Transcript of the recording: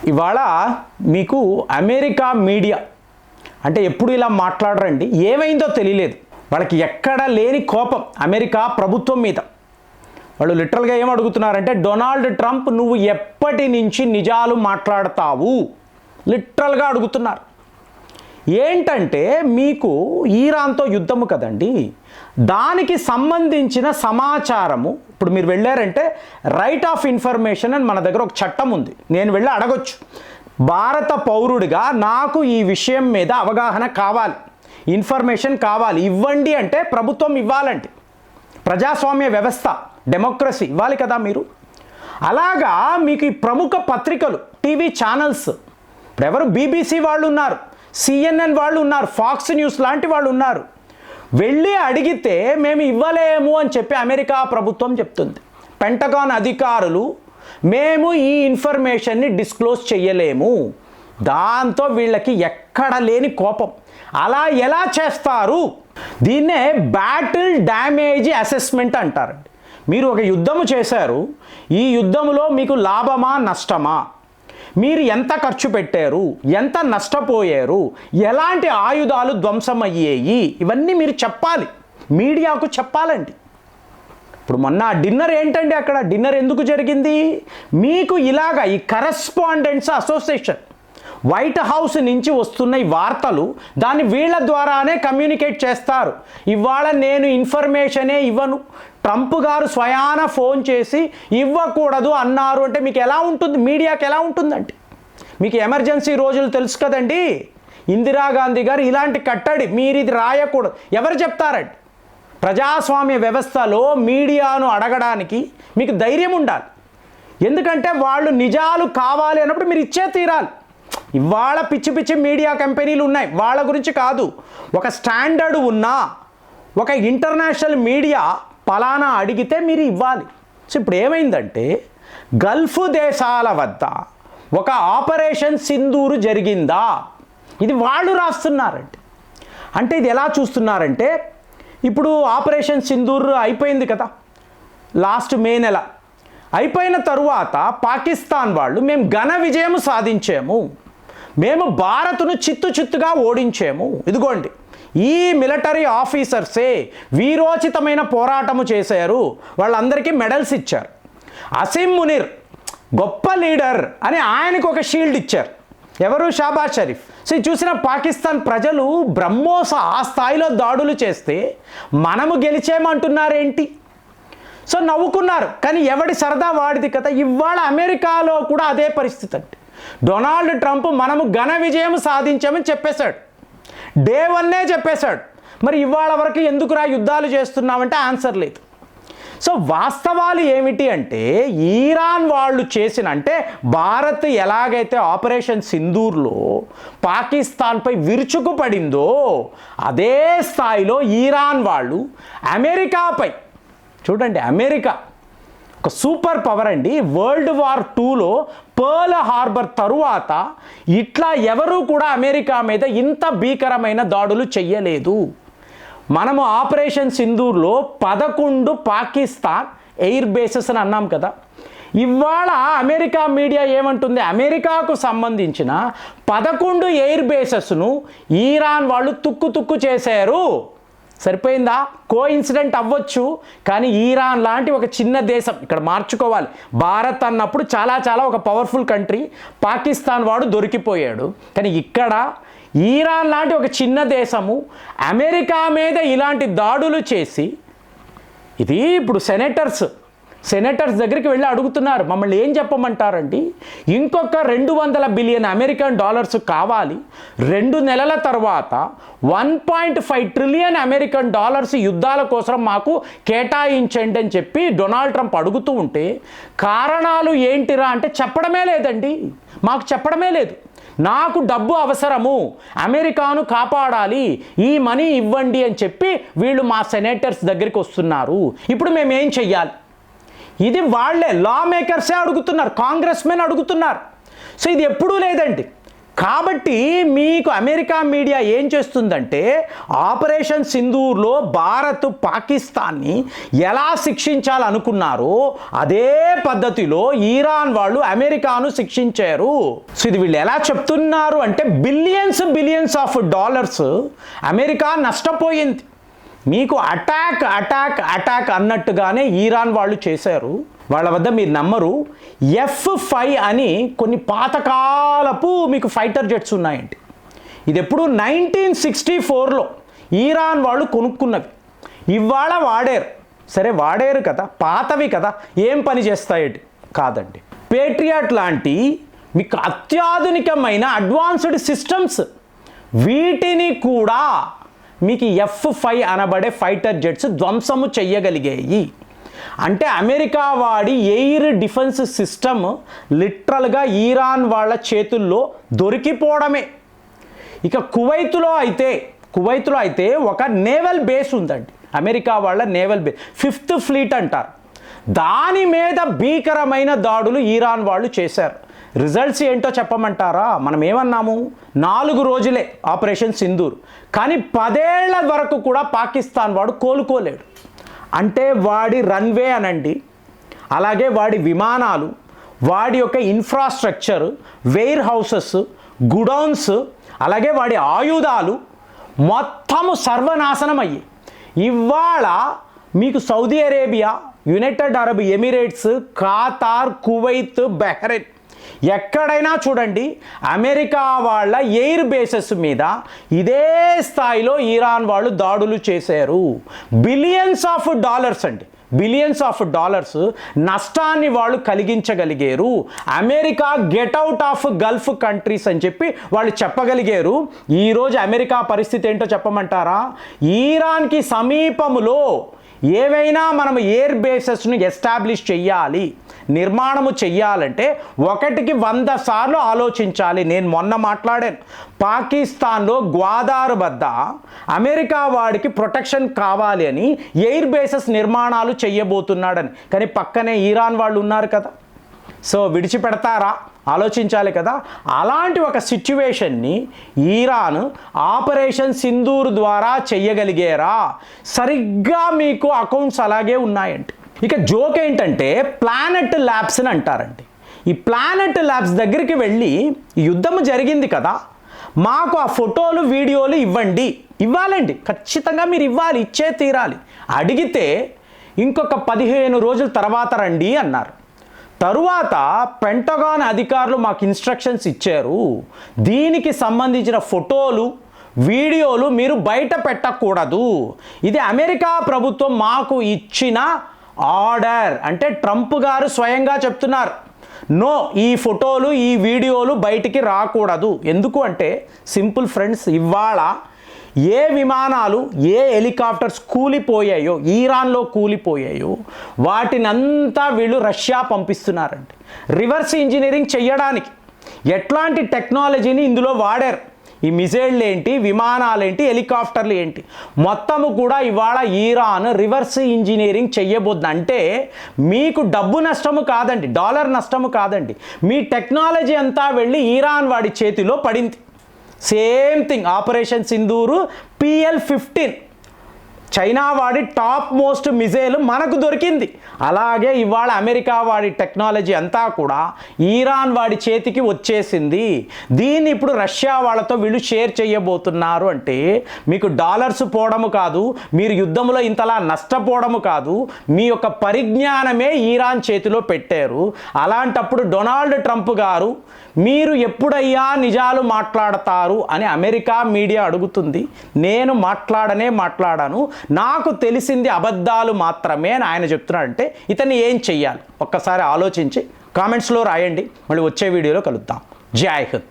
ఇవాళ మీకు America media అంటే ఎప్పుడు ఇలా మాట్లాడరండి, ఏమైందో తెలియలేదు. వాళ్ళకి ఎక్కడ లేని కోపం అమెరికా ప్రభుత్వం మీద. వాళ్ళు లిటరల్గా ఏం అడుగుతున్నారంటే, డొనాల్డ్ ట్రంప్ నువ్వు ఎప్పటి నుంచి నిజాలు మాట్లాడతావు లిటరల్గా అడుగుతున్నారు. ఏంటంటే మీకు ఈరాన్తో యుద్ధము కదండి, దానికి సంబంధించిన సమాచారము ఇప్పుడు మీరు వెళ్ళారంటే రైట్ ఆఫ్ ఇన్ఫర్మేషన్ అని మన దగ్గర ఒక చట్టం ఉంది. నేను వెళ్ళి అడగొచ్చు, భారత పౌరుడిగా నాకు ఈ విషయం మీద అవగాహన కావాలి, ఇన్ఫర్మేషన్ కావాలి, ఇవ్వండి అంటే ప్రభుత్వం ఇవ్వాలంటే. ప్రజాస్వామ్య వ్యవస్థ, డెమోక్రసీ ఇవ్వాలి కదా మీరు. అలాగా మీకు ఈ ప్రముఖ పత్రికలు, టీవీ ఛానల్స్, ఇప్పుడు ఎవరు బీబీసీ వాళ్ళు ఉన్నారు, CNN వాళ్ళు ఉన్నారు, ఫాక్స్ న్యూస్ లాంటి వాళ్ళు ఉన్నారు. వెళ్ళి అడిగితే మేము ఇవ్వలేము అని చెప్పి అమెరికా ప్రభుత్వం చెప్తుంది. పెంటగాన్ అధికారులు మేము ఈ ఇన్ఫర్మేషన్ని డిస్క్లోజ్ చేయలేము. దాంతో వీళ్ళకి ఎక్కడ లేని కోపం. అలా ఎలా చేస్తారు? దీన్నే బ్యాటిల్ డ్యామేజ్ అసెస్మెంట్ అంటారండి. మీరు ఒక యుద్ధము చేశారు, ఈ యుద్ధములో మీకు లాభమా నష్టమా, మీరు ఎంత ఖర్చు పెట్టారు, ఎంత నష్టపోయారు, ఎలాంటి ఆయుధాలు ధ్వంసమయ్యాయి, ఇవన్నీ మీరు చెప్పాలి, మీడియాకు చెప్పాలండి. ఇప్పుడు మొన్న డిన్నర్ ఏంటండి, అక్కడ డిన్నర్ ఎందుకు జరిగింది? మీకు ఇలాగా ఈ కరెస్పాండెంట్స్ అసోసియేషన్, వైట్ హౌస్ నుంచి వస్తున్న ఈ వార్తలు దాన్ని వీళ్ళ ద్వారానే కమ్యూనికేట్ చేస్తారు. ఇవాళ నేను ఇన్ఫర్మేషనే ఇవ్వను, ట్రంప్ గారు స్వయాన ఫోన్ చేసి ఇవ్వకూడదు అన్నారు అంటే మీకు ఎలా ఉంటుంది? మీడియాకి ఎలా ఉంటుందంటే, మీకు ఎమర్జెన్సీ రోజులు తెలుసు కదండి, ఇందిరాగాంధీ గారు ఇలాంటి కట్టడి, మీరు ఇది రాయకూడదు ఎవరు చెప్తారండి? ప్రజాస్వామ్య వ్యవస్థలో మీడియాను అడగడానికి మీకు ధైర్యం ఉండాలి. ఎందుకంటే వాళ్ళు నిజాలు కావాలి అన్నప్పుడు మీరు ఇచ్చే తీరాలి. ఇవాళ పిచ్చి పిచ్చి మీడియా కంపెనీలు ఉన్నాయి, వాళ్ళ గురించి కాదు. ఒక స్టాండర్డ్ ఉన్న ఒక ఇంటర్నేషనల్ మీడియా పలానా అడిగితే మీరు ఇవ్వాలి. సో ఇప్పుడు ఏమైందంటే, గల్ఫ్ దేశాల వద్ద ఒక ఆపరేషన్ సింధూరు జరిగిందా, ఇది వాళ్ళు రాస్తున్నారండి. అంటే ఇది ఎలా చూస్తున్నారంటే, ఇప్పుడు ఆపరేషన్ సింధూర్ అయిపోయింది కదా లాస్ట్ మే నెల, అయిపోయిన తరువాత పాకిస్తాన్ వాళ్ళు మేము ఘన విజయం సాధించాము, మేము భారత్ను చిత్తుగా ఓడించాము, ఇదిగోండి ఈ మిలిటరీ ఆఫీసర్సే వీరోచితమైన పోరాటము చేశారు, వాళ్ళందరికీ మెడల్స్ ఇచ్చారు. అసీం మునీర్ గొప్ప లీడర్ అని ఆయనకు ఒక షీల్డ్ ఇచ్చారు. ఎవరు? షాబాజ్ షరీఫ్. సో చూసిన పాకిస్తాన్ ప్రజలు బ్రహ్మోస ఆ స్థాయిలో దాడులు చేస్తే మనము గెలిచేమంటున్నారేంటి? సో నవ్వుకున్నారు. కానీ ఎవడి సరదా వాడిది కదా. ఇవాళ అమెరికాలో కూడా అదే పరిస్థితి అండి. డొనాల్డ్ ట్రంప్ మనము ఘన విజయం సాధించామని చెప్పేశాడు, డే 1 చెప్పేశాడు. మరి ఇవాళ వరకు ఎందుకురా యుద్ధాలు చేస్తున్నామంటే ఆన్సర్ లేదు. సో వాస్తవాలు ఏమిటి అంటే, ఈరాన్ వాళ్ళు చేసిన, అంటే భారత్ ఎలాగైతే ఆపరేషన్ సింధూర్లో పాకిస్తాన్పై విరుచుకుపడిందో అదే స్థాయిలో ఈరాన్ వాళ్ళు అమెరికాపై, చూడండి అమెరికా ఒక సూపర్ పవర్ అండి, వరల్డ్ వార్ 2లో పర్ల్ హార్బర్ తరువాత ఇట్లా ఎవరూ కూడా అమెరికా మీద ఇంత భీకరమైన దాడులు చెయ్యలేదు. మనము ఆపరేషన్ సింధూర్లో 11 పాకిస్తాన్ ఎయిర్ బేసెస్ అని అన్నాం కదా. ఇవాళ అమెరికా మీడియా ఏమంటుంది, అమెరికాకు సంబంధించిన 11 ఎయిర్ బేసెస్ను ఈరాన్ వాళ్ళు తుక్కు చేశారు. సరిపోయిందా? కోఇన్సిడెంట్ అవ్వచ్చు, కానీ ఈరాన్ లాంటి ఒక చిన్న దేశం, ఇక్కడ మార్చుకోవాలి, భారత్ అన్నప్పుడు చాలా ఒక పవర్ఫుల్ కంట్రీ, పాకిస్తాన్ వాడు దొరికిపోయాడు. కానీ ఇక్కడ ఈరాన్ లాంటి ఒక చిన్న దేశము అమెరికా మీద ఇలాంటి దాడులు చేసి, ఇది ఇప్పుడు సెనేటర్స్ దగ్గరికి వెళ్ళి అడుగుతున్నారు, మమ్మల్ని ఏం చెప్పమంటారండి, ఇంకొక 200 బిలియన్ అమెరికన్ డాలర్స్ కావాలి, 2 నెలల తర్వాత 1.5 ట్రిలియన్ అమెరికన్ డాలర్స్ యుద్ధాల కోసం మాకు కేటాయించండి అని చెప్పి డొనాల్డ్ ట్రంప్ అడుగుతూ ఉంటే, కారణాలు ఏంటిరా అంటే చెప్పడమే లేదండి, మాకు చెప్పడమే లేదు. నాకు డబ్బు అవసరము, అమెరికాను కాపాడాలి, ఈ మనీ ఇవ్వండి అని చెప్పి వీళ్ళు మా సెనేటర్స్ దగ్గరికి వస్తున్నారు. ఇప్పుడు మేమేం చెయ్యాలి? ఇది వాళ్ళే లా మేకర్సే అడుగుతున్నారు, కాంగ్రెస్ మెన్ అడుగుతున్నారు. సో ఇది ఎప్పుడూ లేదండి. కాబట్టి మీకు అమెరికా మీడియా ఏం చేస్తుందంటే ఆపరేషన్ సింధూర్లో భారత్ పాకిస్తాన్ని ఎలా శిక్షించాలనుకున్నారో అదే పద్ధతిలో ఇరాన్ వాళ్ళు అమెరికాను శిక్షించారు. సో ఇది వీళ్ళు ఎలా చెప్తున్నారు అంటే బిలియన్స్ ఆఫ్ డాలర్స్ అమెరికా నష్టపోయింది. మీకు అటాక్ అన్నట్టుగానే ఇరాన్ వాళ్ళు చేశారు. వాళ్ళ వద్ద మీరు నమ్మరు, F-5 అని కొన్ని పాతకాలపు మీకు ఫైటర్ జెట్స్ ఉన్నాయండి. ఇది ఎప్పుడు 1964లో ఇరాన్ వాళ్ళు కొనుక్కున్నవి. ఇవాళ వాడారు, సరే వాడారు కదా, పాతవి కదా, ఏం పని చేస్తాయండి? కాదండి. పేట్రియాట్ లాంటి మీకు అత్యాధునికమైన అడ్వాన్స్డ్ సిస్టమ్స్, వీటిని కూడా మీకు F-5 అనబడే ఫైటర్ జెట్స్ ధ్వంసము చెయ్యగలిగాయి. అంటే అమెరికా వాడి ఎయిర్ డిఫెన్స్ సిస్టమ్ లిటరల్గా ఇరాన్ వాళ్ళ చేతుల్లో దొరికిపోవడమే. ఇక కువైత్లో అయితే ఒక నేవల్ బేస్ ఉందండి, అమెరికా వాళ్ళ నేవల్ బేస్, 5th ఫ్లీట్ అంటారు. దాని మీద భీకరమైన దాడులు ఇరాన్ వాళ్ళు చేశారు. రిజల్ట్స్ ఏంటో చెప్పమంటారా? మనం ఏమన్నాము, 4 రోజులే ఆపరేషన్ సింధూర్, కానీ 10 ఏళ్ల వరకు కూడా పాకిస్తాన్ వాడు కోలుకోలేడు. అంటే వాడి రన్వే అనండి, అలాగే వాడి విమానాలు, వాడి యొక్క ఇన్ఫ్రాస్ట్రక్చర్, వేర్ హౌసెస్, గుడౌన్స్, అలాగే వాడి ఆయుధాలు మొత్తము సర్వనాశనం అయ్యాయి. ఇవాళ మీకు Saudi Arabia, United Arab Emirates, Qatar, Kuwait, Bahrain ఎక్కడైనా చూడండి అమెరికా వాళ్ళ ఎయిర్ బేసెస్ మీద ఇదే స్థాయిలో ఇరాన్ వాళ్ళు దాడులు చేశారు. బిలియన్స్ ఆఫ్ డాలర్స్ నష్టాన్ని వాళ్ళు కలిగించగలిగారు. America get out of Gulf countries అని చెప్పి వాళ్ళు చెప్పగలిగారు. ఈరోజు అమెరికా పరిస్థితి ఏంటో చెప్పమంటారా? ఇరాన్కి సమీపములో ఏవైనా మనం ఎయిర్ బేసెస్ను ఎస్టాబ్లిష్ చెయ్యాలి, నిర్మాణము చెయ్యాలంటే 1కి 100 సార్లు ఆలోచించాలి. నేను మొన్న మాట్లాడాను, పాకిస్తాన్లో గ్వాదార్ వద్ద అమెరికా వాడికి ప్రొటెక్షన్ కావాలి అని ఎయిర్ బేసెస్ నిర్మాణాలు చెయ్యబోతున్నాడని, కానీ పక్కనే ఇరాన్ వాళ్ళు ఉన్నారు కదా, సో విడిచిపెడతారా? ఆలోచించాలి కదా. అలాంటి ఒక సిచ్యువేషన్ని ఇరాన్ ఆపరేషన్ సింధూర్ ద్వారా చెయ్యగలిగారా? సరిగ్గా మీకు అకౌంట్స్ అలాగే ఉన్నాయండి. ఇక జోక్ ఏంటంటే ప్లానెట్ ల్యాబ్స్ అని అంటారండి. ఈ ప్లానెట్ ల్యాబ్స్ దగ్గరికి వెళ్ళి యుద్ధం జరిగింది కదా, మాకు ఆ ఫోటోలు వీడియోలు ఇవ్వాలండి, ఖచ్చితంగా మీరు ఇవ్వాలి, ఇచ్చే తీరాలి. అడిగితే ఇంకొక 15 రోజుల తర్వాత రండి అన్నారు. తరువాత పెంటగాన్ అధికారులు మాకు ఇన్స్ట్రక్షన్స్ ఇచ్చారు, దీనికి సంబంధించిన ఫోటోలు వీడియోలు మీరు బయట పెట్టకూడదు, ఇది అమెరికా ప్రభుత్వం మాకు ఇచ్చిన ఆర్డర్. అంటే ట్రంప్ గారు స్వయంగా చెప్తున్నారు, నో, ఈ ఫోటోలు ఈ వీడియోలు బయటికి రాకూడదు. ఎందుకు అంటే సింపుల్ ఫ్రెండ్స్, ఇవాళ ఏ విమానాలు ఏ హెలికాప్టర్స్ కూలిపోయాయో, ఇరాన్లో కూలిపోయాయో, వాటినంతా వీళ్ళు రష్యా పంపిస్తున్నారండి రివర్స్ ఇంజనీరింగ్ చెయ్యడానికి. ఎట్లాంటి టెక్నాలజీని ఇందులో వాడారు, ఈ మిజైళ్ళు ఏంటి, విమానాలు ఏంటి, హెలికాప్టర్లు ఏంటి, మొత్తము కూడా ఇవాళ ఇరాన్ రివర్స్ ఇంజనీరింగ్ చెయ్యబోద్దు. అంటే మీకు డబ్బు నష్టము కాదండి, డాలర్ నష్టము కాదండి, మీ టెక్నాలజీ అంతా వెళ్ళి ఇరాన్ వాడి చేతిలో పడింది. Same thing operation Sindoor PL-15 China వాడి టాప్ మోస్ట్ మిజైల్ మనకు దొరికింది. అలాగే ఇవాళ అమెరికా వాడి టెక్నాలజీ అంతా కూడా ఇరాన్ వాడి చేతికి వచ్చేసింది. దీన్ని ఇప్పుడు రష్యా వాళ్ళతో వీళ్ళు షేర్ చేయబోతున్నారు. అంటే మీకు డాలర్స్ పోవడము కాదు, మీరు యుద్ధంలో ఇంతలా నష్టపోవడము కాదు, మీ యొక్క పరిజ్ఞానమే ఇరాన్ చేతిలో పెట్టారు. అలాంటప్పుడు డొనాల్డ్ ట్రంప్ గారు మీరు ఎప్పుడయ్యా నిజాలు మాట్లాడతారు అని అమెరికా మీడియా అడుగుతుంది. నేను మాట్లాడాను, నాకు తెలిసింది అబద్ధాలు మాత్రమే అని ఆయన చెప్తున్నాడంటే ఇతన్ని ఏం చెయ్యాలి ఒక్కసారి ఆలోచించి కామెంట్స్లో రాయండి. మళ్ళీ వచ్చే వీడియోలో కలుద్దాం. జై హింద్.